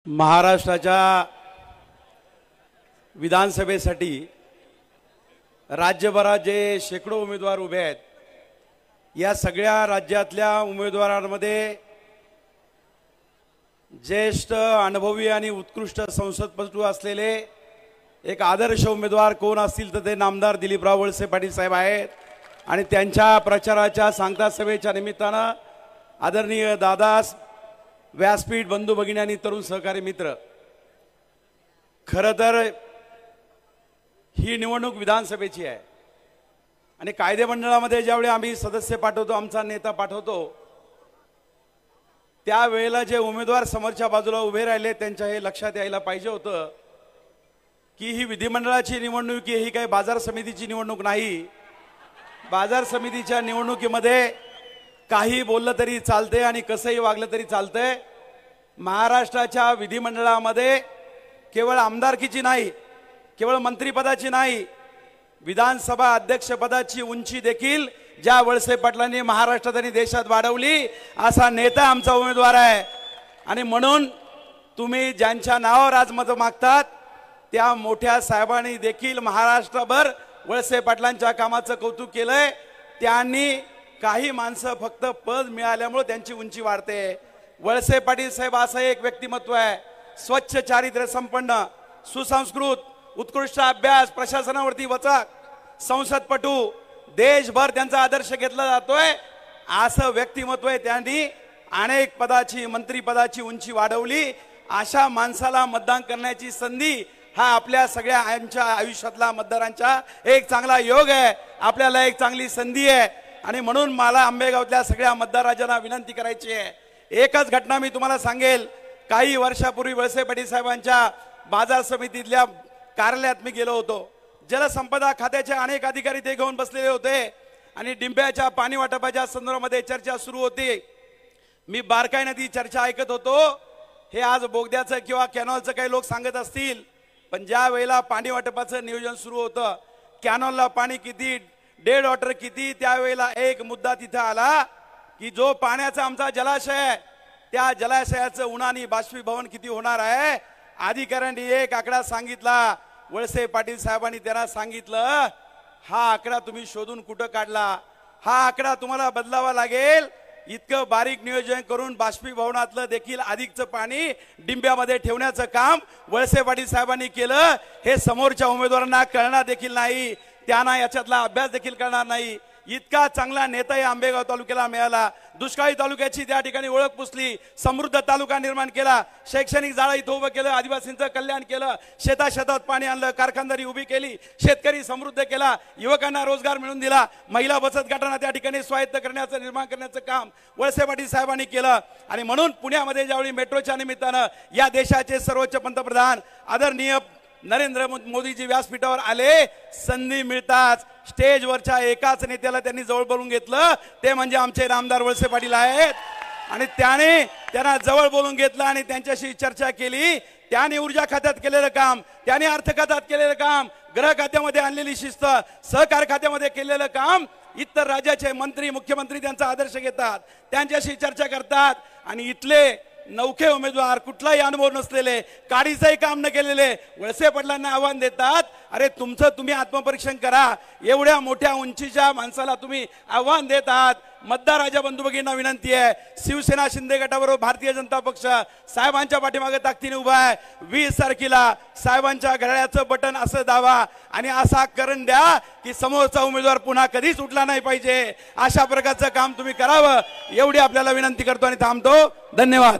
महाराष्ट्राच्या विधानसभेसाठी राज्यभरात जे शेकडो उमेदवार उभे आहेत, या सगळ्या राज्यातल्या उमेदवारांमध्ये ज्येष्ठ अनुभवी आणि उत्कृष्ट संसदपटू असलेले एक आदर्श उमेदवार कोण असतील तर ते नामदार दिलीपराव वळसे पाटील साहेब आहेत। आणि त्यांच्या प्रचाराच्या सांगता सभेच्या निमित्तानं आदरणीय दादा, व्यासपीठ, बंधू भगिनी आणि तरुण सहकारी मित्र, खरं तर ही निवडणूक विधानसभेची आहे आणि कायदे मंडळामध्ये ज्यावेळी आम्ही सदस्य पाठवतो, आमचा नेता पाठवतो, त्यावेळेला जे उमेदवार समोरच्या बाजूला उभे राहिले त्यांच्या हे लक्षात यायला पाहिजे होतं की ही विधिमंडळाची निवडणूक ही काही बाजार समितीची निवडणूक नाही। बाजार समितीच्या निवडणुकीमध्ये काही बोललं तरी चालते आणि कसंही वागलं तरी चालतंय। महाराष्ट्राच्या विधिमंडळामध्ये केवळ आमदारकीची नाही, केवळ मंत्रिपदाची नाही, विधानसभा अध्यक्षपदाची उंची देखील ज्या वळसे पाटलांनी महाराष्ट्रात आणि देशात वाढवली असा नेता आमचा उमेदवार आहे। आणि म्हणून तुम्ही ज्यांच्या नावावर आज मत मागतात त्या मोठ्या साहेबांनी देखील महाराष्ट्रभर वळसे पाटलांच्या कामाचं कौतुक केलंय। त्यांनी काही माणसं फक्त पद मिळाल्यामुळे त्यांची उंची वाढते। वळसे पाटील साहेब असं एक व्यक्तिमत्व आहे, स्वच्छ चारित्र्य संपन्न, सुसंस्कृत, उत्कृष्ट अभ्यास, प्रशासनावरती वचक, संसदपटू, देशभर त्यांचा आदर्श घेतला जातोय। असं व्यक्तिमत्व आहे, त्यांनी अनेक पदाची, मंत्रिपदाची उंची वाढवली। अशा माणसाला मतदान करण्याची संधी हा आपल्या सगळ्यांच्या आयुष्यातला मतदारांचा एक चांगला योग आहे, आपल्याला एक चांगली संधी आहे। आणि म्हणून मला आंबेगावतल्या सगळ्या मतदारांना विनंती करायची आहे, एकच घटना मी तुम्हाला सांगेल। काही वर्षापूर्वी वळसे पाटील साहेबांच्या बाजार समितीतल्या कार्यालयात मी गेलो होतो। जलसंपदा खात्याचे अनेक अधिकारी ते घेऊन बसलेले होते आणि डिंब्याच्या पाणी वाटपाच्या संदर्भामध्ये चर्चा सुरू होती। मी बारकाईने ती चर्चा ऐकत होतो। हे आज बोगद्याचं किंवा कॅनॉलचं काही लोक सांगत असतील, पण ज्या वेळेला पाणी वाटपाचं नियोजन सुरू होतं, कॅनॉलला पाणी किती, डेड वॉटर किती, त्यावेळेला एक मुद्दा तिथं आला की जो पाण्याचा आमचा जलाशय आहे त्या जलाशयाचं उन्हानी बाष्पीभवन किती होणार आहे। अधिकाऱ्यांनी एक आकडा सांगितला, वळसे पाटील साहेबांनी त्यांना सांगितलं हा आकडा तुम्ही शोधून कुठं काढला, हा आकडा तुम्हाला बदलावा लागेल। इतकं बारीक नियोजन करून बाष्पीभवनातलं देखील अधिकचं पाणी डिंब्यामध्ये ठेवण्याचं काम वळसे पाटील साहेबांनी केलं। हे समोरच्या उमेदवारांना कळणार देखील नाही, त्यांना याच्यातला अभ्यास देखील करणार नाही। इतका चांगला नेता या आंबेगाव तालुक्याला मिळाला। दुष्काळी तालुक्याची त्या ठिकाणी ओळख पुसली, समृद्ध तालुका निर्माण केला, शैक्षणिक जाळं इथं उभं केलं, आदिवासींचं कल्याण केलं, शेतात पाणी आणलं, कारखानदारी उभी केली, शेतकरी समृद्ध केला, युवकांना रोजगार मिळवून दिला, महिला बचत गटांना त्या ठिकाणी स्वायत्त करण्याचं, निर्माण करण्याचं काम वळसे पाटील साहेबांनी केलं। आणि म्हणून पुण्यामध्ये ज्यावेळी मेट्रोच्या निमित्तानं या देशाचे सर्वोच्च पंतप्रधान आदरणीय नरेंद्र मोदीजी व्यासपीठावर आले, संधी मिळताच स्टेजवरच्या एकाच नेत्याला त्यांनी जवळ बोलून घेतलं, ते म्हणजे आमचे नामदार वळसे पाटील आहेत। आणि त्यांना जवळ बोलून घेतलं आणि त्यांच्याशी चर्चा केली। त्यांनी ऊर्जा खात्यात केलेलं काम, त्यांनी अर्थ खात्यात केलेलं काम, गृह खात्यामध्ये आणलेली शिस्त, सहकार खात्यामध्ये केलेलं काम, इतर राज्याचे मंत्री, मुख्यमंत्री त्यांचा आदर्श घेतात, त्यांच्याशी चर्चा करतात। आणि इथले नौखे उमेदवार, कुठलाही अनुभव नसलेले, काडीचंही काम न केलेले वळसे पाटलांना आव्हान देतात, अरे तुमचं तुम्ही आत्मपरीक्षण करा। एवढ्या मोठ्या उंचीच्या माणसाला तुम्ही आव्हान देत आहात। मतदार राजा बंधू भगिनींना विनंती आहे, शिवसेना शिंदे गटाबरोबर भारतीय जनता पक्ष साहेबांच्या पाठीमागे ताकदीने उभा आहे। 20 तारखेला साहेबांच्या घड्याळाचं बटन असं दाबा आणि असा करून द्या की समोरचा उमेदवार पुन्हा कधीच उठला नाही पाहिजे। अशा प्रकारचं काम तुम्ही करावं, एवढी आपल्याला विनंती करतो आणि थांबतो। धन्यवाद।